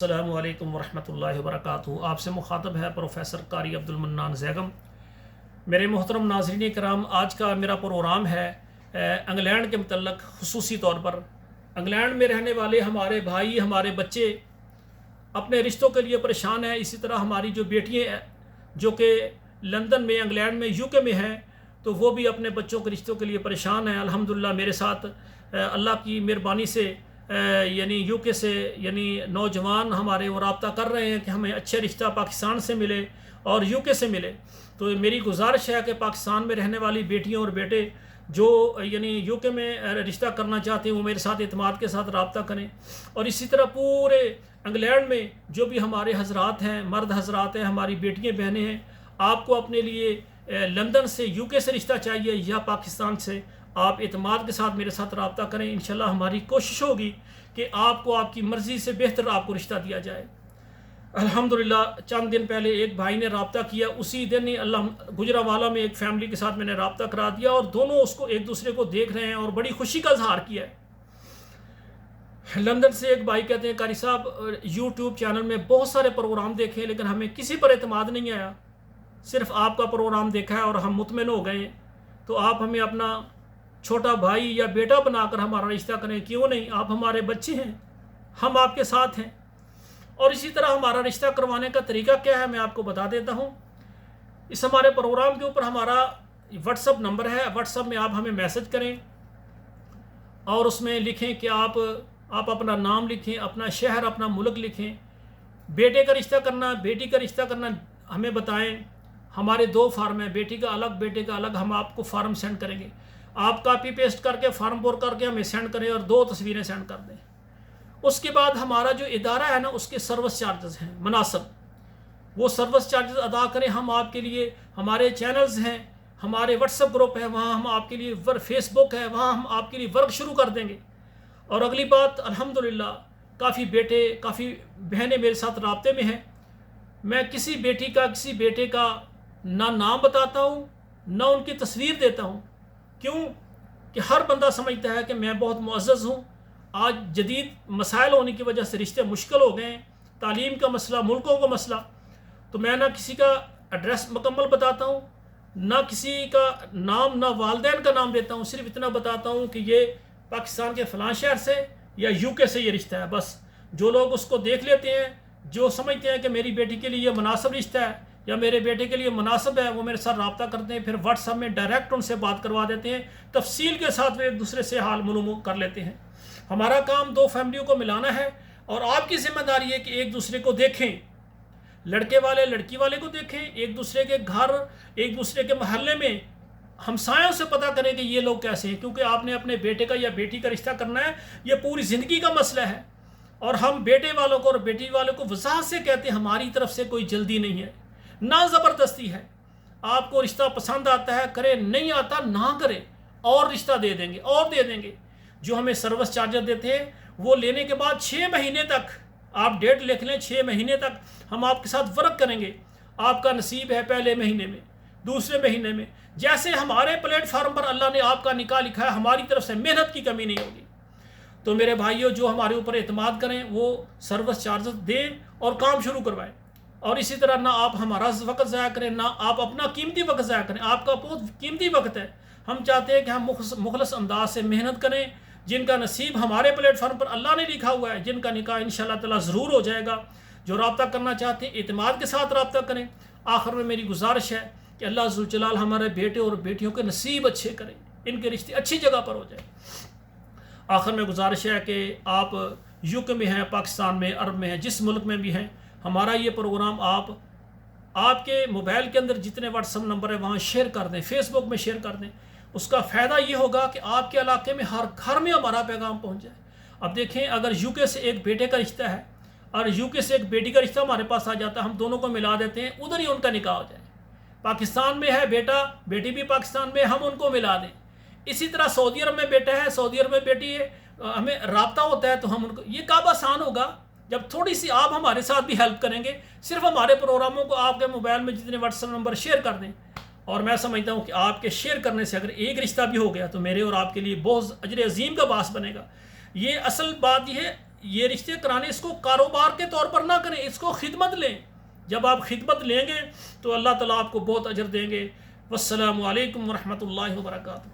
السلام علیکم ورحمۃ اللہ وبرکاتہ۔ آپ سے مخاطب ہے پروفیسر قاری عبدالمنان زیگم۔ میرے محترم ناظرین کرام، آج کا میرا پروگرام ہے انگلینڈ کے متعلق، خصوصی طور پر انگلینڈ میں رہنے والے ہمارے بھائی، ہمارے بچے اپنے رشتوں کے لیے پریشان ہیں۔ اسی طرح ہماری جو بیٹیاں جو کہ لندن میں، انگلینڈ میں، UK میں ہیں، تو وہ بھی اپنے بچوں کے رشتوں کے لیے پریشان ہیں۔ الحمدللہ میرے ساتھ اللہ کی مہربانی سے یعنی UK سے نوجوان ہمارے وہ رابطہ کر رہے ہیں کہ ہمیں اچھے رشتہ پاکستان سے ملے اور UK سے ملے۔ تو میری گزارش ہے کہ پاکستان میں رہنے والی بیٹیاں اور بیٹے جو UK میں رشتہ کرنا چاہتے ہیں، وہ میرے ساتھ اعتماد کے ساتھ رابطہ کریں۔ اور اسی طرح پورے انگلینڈ میں جو بھی ہمارے حضرات ہیں، مرد حضرات ہیں، ہماری بیٹیاں بہنیں ہیں، آپ کو اپنے لیے لندن سے، UK سے رشتہ چاہیے یا پاکستان سے، آپ اعتماد کے ساتھ میرے ساتھ رابطہ کریں۔ انشاءاللہ ہماری کوشش ہوگی کہ آپ کو آپ کی مرضی سے بہتر آپ کو رشتہ دیا جائے۔ الحمدللہ چند دن پہلے ایک بھائی نے رابطہ کیا، اسی دن ہی گجرانوالہ میں ایک فیملی کے ساتھ میں نے رابطہ کرا دیا، اور دونوں اس کو ایک دوسرے کو دیکھ رہے ہیں اور بڑی خوشی کا اظہار کیا ہے۔ لندن سے ایک بھائی کہتے ہیں، قاری صاحب YouTube چینل میں بہت سارے پروگرام دیکھے لیکن ہمیں کسی پر اعتماد نہیں آیا، صرف آپ کا پروگرام دیکھا ہے اور ہم مطمئن ہو گئے ہیں، تو آپ ہمیں اپنا چھوٹا بھائی یا بیٹا بنا کر ہمارا رشتہ کریں۔ کیوں نہیں، آپ ہمارے بچے ہیں، ہم آپ کے ساتھ ہیں۔ اور اسی طرح ہمارا رشتہ کروانے کا طریقہ کیا ہے، میں آپ کو بتا دیتا ہوں۔ اس ہمارے پروگرام کے اوپر ہمارا واٹس ایپ نمبر ہے، واٹس ایپ میں آپ ہمیں میسج کریں اور اس میں لکھیں کہ آپ اپنا نام لکھیں، اپنا شہر، اپنا ملک لکھیں۔ بیٹے کا رشتہ کرنا، بیٹی کا رشتہ کرنا ہمیں بتائیں۔ ہمارے 2 فارم ہیں، بیٹی کا الگ، بیٹے کا الگ، ہم آپ کو فارم سینڈ کریں گے۔ آپ کاپی پیسٹ کر کے فارم پر کر کے ہمیں سینڈ کریں اور 2 تصویریں سینڈ کر دیں۔ اس کے بعد ہمارا جو ادارہ ہے نا، اس کے سروس چارجز ہیں مناسب، وہ سروس چارجز ادا کریں۔ ہم آپ کے لیے، ہمارے چینلز ہیں، ہمارے واٹس ایپ گروپ ہے، وہاں ہم آپ کے لیے فیس بک ہے، وہاں ہم آپ کے لیے ورک شروع کر دیں گے۔ اور اگلی بات، الحمدللہ کافی بیٹے، کافی بہنیں میرے ساتھ رابطے میں ہیں۔ میں کسی بیٹی کا، کسی بیٹے کا نہ نام بتاتا ہوں، نہ ان کی تصویر دیتا ہوں۔ کیوں کہ ہر بندہ سمجھتا ہے کہ میں بہت معزز ہوں۔ آج جدید مسائل ہونے کی وجہ سے رشتے مشکل ہو گئے ہیں، تعلیم کا مسئلہ، ملکوں کا مسئلہ، تو میں نہ کسی کا ایڈریس مکمل بتاتا ہوں، نہ کسی کا نام، نہ والدین کا نام دیتا ہوں، صرف اتنا بتاتا ہوں کہ یہ پاکستان کے فلاں شہر سے یا UK سے یہ رشتہ ہے۔ بس جو لوگ اس کو دیکھ لیتے ہیں، جو سمجھتے ہیں کہ میری بیٹی کے لیے یہ مناسب رشتہ ہے یا میرے بیٹے کے لیے مناسب ہے، وہ میرے ساتھ رابطہ کرتے ہیں، پھر واٹس ایپ میں ڈائریکٹ ان سے بات کروا دیتے ہیں، تفصیل کے ساتھ وہ ایک دوسرے سے حال معلوم کر لیتے ہیں۔ ہمارا کام 2 فیملیوں کو ملانا ہے، اور آپ کی ذمہ داری ہے کہ ایک دوسرے کو دیکھیں، لڑکے والے لڑکی والے کو دیکھیں، ایک دوسرے کے گھر، ایک دوسرے کے محلے میں ہمسایوں سے پتہ کریں کہ یہ لوگ کیسے ہیں، کیونکہ آپ نے اپنے بیٹے کا یا بیٹی کا رشتہ کرنا ہے، یہ پوری زندگی کا مسئلہ ہے۔ اور ہم بیٹے والوں کو اور بیٹی والوں کو وضاحت سے کہتے ہیں، ہماری طرف سے کوئی جلدی نہیں ہے، نہ زبردستی ہے۔ آپ کو رشتہ پسند آتا ہے کرے، نہیں آتا نہ کرے، اور رشتہ دے دیں گے اور دے دیں گے۔ جو ہمیں سروس چارجر دیتے ہیں، وہ لینے کے بعد 6 مہینے تک، آپ ڈیٹ لکھ لیں، 6 مہینے تک ہم آپ کے ساتھ ورک کریں گے۔ آپ کا نصیب ہے پہلے مہینے میں، دوسرے مہینے میں، جیسے ہمارے پلیٹ فارم پر اللہ نے آپ کا نکاح لکھا ہے، ہماری طرف سے محنت کی کمی نہیں ہوگی۔ تو میرے بھائیوں، جو ہمارے اوپر اعتماد کریں، وہ سروس چارجز دیں اور کام شروع کروائیں۔ اور اسی طرح نہ آپ ہمارا وقت ضائع کریں، نہ آپ اپنا قیمتی وقت ضائع کریں۔ آپ کا بہت قیمتی وقت ہے، ہم چاہتے ہیں کہ ہم مخلص انداز سے محنت کریں۔ جن کا نصیب ہمارے پلیٹ فارم پر اللہ نے لکھا ہوا ہے، جن کا نکاح انشاءاللہ تعالی ضرور ہو جائے گا۔ جو رابطہ کرنا چاہتے ہیں، اعتماد کے ساتھ رابطہ کریں۔ آخر میں میری گزارش ہے کہ اللہ ذوالجلال ہمارے بیٹے اور بیٹیوں کے نصیب اچھے کریں، ان کے رشتے اچھی جگہ پر ہو جائیں۔ آخر میں گزارش ہے کہ آپ UK میں ہیں، پاکستان میں، عرب میں ہیں، جس ملک میں بھی ہیں، ہمارا یہ پروگرام آپ کے موبائل کے اندر جتنے واٹس ایپ نمبر ہے وہاں شیئر کر دیں، فیس بک میں شیئر کر دیں۔ اس کا فائدہ یہ ہوگا کہ آپ کے علاقے میں ہر گھر میں ہمارا پیغام پہنچ جائے۔ اب دیکھیں، اگر UK سے ایک بیٹے کا رشتہ ہے اور UK سے ایک بیٹی کا رشتہ ہمارے پاس آ جاتا ہے، ہم دونوں کو ملا دیتے ہیں، ادھر ہی ان کا نکاح ہو جائے۔ پاکستان میں ہے بیٹا، بیٹی بھی پاکستان میں، ہم ان کو ملا دیں۔ اسی طرح سعودی عرب میں بیٹا ہے، سعودی عرب میں بیٹی ہے، ہمیں رابطہ ہوتا ہے تو ہم ان کو، یہ کب آسان ہوگا جب تھوڑی سی آپ ہمارے ساتھ بھی ہیلپ کریں گے۔ صرف ہمارے پروگراموں کو آپ کے موبائل میں جتنے واٹس ایپ نمبر شیئر کر دیں، اور میں سمجھتا ہوں کہ آپ کے شیئر کرنے سے اگر ایک رشتہ بھی ہو گیا تو میرے اور آپ کے لیے بہت اجر عظیم کا باعث بنے گا۔ یہ اصل بات یہ ہے، یہ رشتے کرانے اس کو کاروبار کے طور پر نہ کریں، اس کو خدمت لیں. جب آپ خدمت لیں گے تو اللہ تعالیٰ آپ کو بہت اجر دیں گے. والسلام علیکم ورحمۃ اللہ وبرکاتہ.